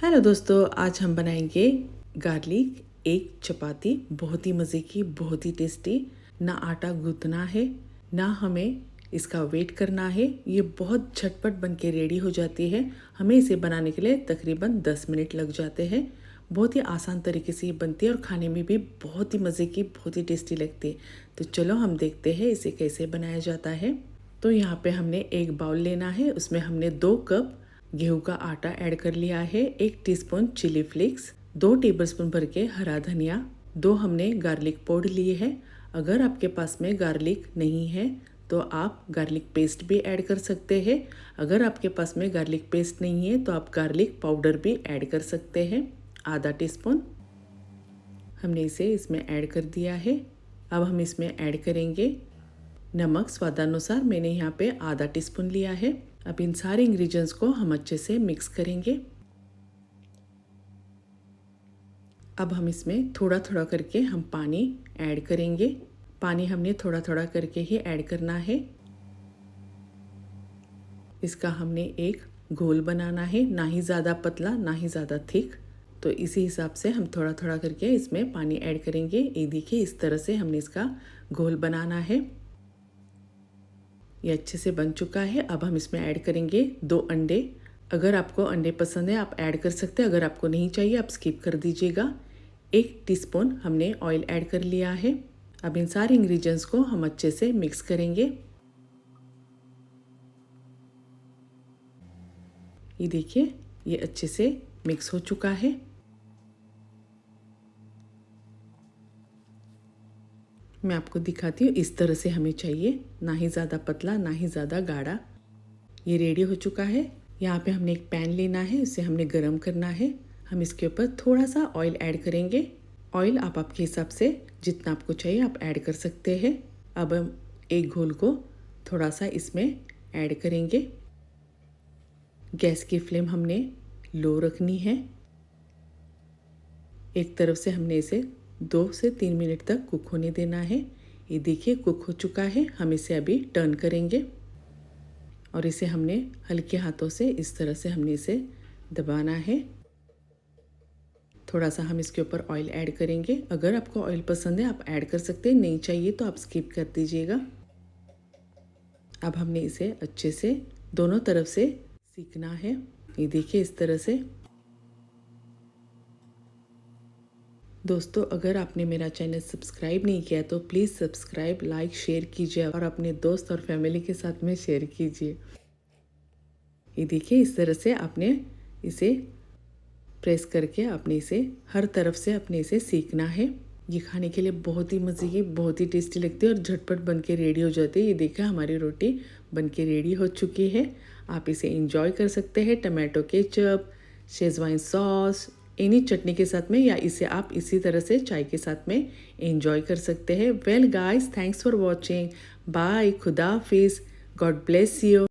Hello दोस्तों, आज हम बनाएंगे गार्लिक एग चपाती। बहुत ही मज़े की, बहुत ही टेस्टी। ना आटा गूंथना है, ना हमें इसका वेट करना है। ये बहुत झटपट बन के रेडी हो जाती है। हमें इसे बनाने के लिए तकरीबन 10 मिनट लग जाते हैं। बहुत ही आसान तरीके से ये बनती है और खाने में भी बहुत ही मज़े की, बहुत ही टेस्टी लगती है। तो चलो हम देखते हैं इसे कैसे बनाया जाता है। तो यहाँ पे हमने एक बाउल लेना है, उसमें हमने 2 कप गेहूं का आटा ऐड कर लिया है, 1 टीस्पून चिली फ्लेक्स, 2 टेबलस्पून भर के हरा धनिया, 2 हमने गार्लिक पाउडर लिए है। अगर आपके पास में गार्लिक नहीं है तो आप गार्लिक पेस्ट भी ऐड कर सकते हैं। अगर आपके पास में गार्लिक पेस्ट नहीं है तो आप गार्लिक पाउडर भी ऐड कर सकते हैं। आधा टीस्पून हमने इसे इसमें ऐड कर दिया है। अब हम इसमें ऐड करेंगे नमक स्वादानुसार। मैंने यहाँ पे आधा टीस्पून लिया है। अब इन सारे इंग्रेडिएंट्स को हम अच्छे से मिक्स करेंगे। अब हम इसमें थोड़ा थोड़ा करके हम पानी ऐड करेंगे। पानी हमने थोड़ा थोड़ा करके ही ऐड करना है। इसका हमने एक घोल बनाना है, ना ही ज़्यादा पतला ना ही ज़्यादा थिक। तो इसी हिसाब से हम थोड़ा थोड़ा करके इसमें पानी ऐड करेंगे। ये देखिए, इस तरह से हमने इसका घोल बनाना है। ये अच्छे से बन चुका है। अब हम इसमें ऐड करेंगे 2 अंडे। अगर आपको अंडे पसंद है आप ऐड कर सकते हैं, अगर आपको नहीं चाहिए आप स्किप कर दीजिएगा। 1 टीस्पून हमने ऑयल ऐड कर लिया है। अब इन सारे इंग्रेडिएंट्स को हम अच्छे से मिक्स करेंगे। ये देखिए, ये अच्छे से मिक्स हो चुका है। मैं आपको दिखाती हूँ, इस तरह से हमें चाहिए, ना ही ज़्यादा पतला ना ही ज़्यादा गाढ़ा। ये रेडी हो चुका है। यहाँ पे हमने एक पैन लेना है, इसे हमने गरम करना है। हम इसके ऊपर थोड़ा सा ऑयल ऐड करेंगे। ऑयल आप आपके हिसाब से जितना आपको चाहिए आप ऐड कर सकते हैं। अब हम एक घोल को थोड़ा सा इसमें ऐड करेंगे। गैस की फ्लेम हमने लो रखनी है। एक तरफ से हमने इसे 2 से 3 मिनट तक कुक होने देना है। ये देखिए कुक हो चुका है। हम इसे अभी टर्न करेंगे और इसे हमने हल्के हाथों से इस तरह से हमने इसे दबाना है। थोड़ा सा हम इसके ऊपर ऑयल ऐड करेंगे। अगर आपको ऑयल पसंद है आप ऐड कर सकते हैं, नहीं चाहिए तो आप स्किप कर दीजिएगा। अब हमने इसे अच्छे से दोनों तरफ से सीखना है। ये देखिए इस तरह से। दोस्तों, अगर आपने मेरा चैनल सब्सक्राइब नहीं किया तो प्लीज़ सब्सक्राइब, लाइक, शेयर कीजिए और अपने दोस्त और फैमिली के साथ में शेयर कीजिए। ये देखिए इस तरह से आपने इसे प्रेस करके आपने इसे हर तरफ से अपने इसे सीखना है। ये खाने के लिए बहुत ही मज़े की, बहुत ही टेस्टी लगती है और झटपट बन के रेडी हो जाती है। ये देखिए हमारी रोटी बन के रेडी हो चुकी है। आप इसे एंजॉय कर सकते हैं tomato ketchup, Schezwan sauce, any चटनी के साथ में, या इसे आप इसी तरह से चाय के साथ में एंजॉय कर सकते हैं। Well guys, thanks for watching. Bye, खुदा हाफिज़, गॉड ब्लेस यू।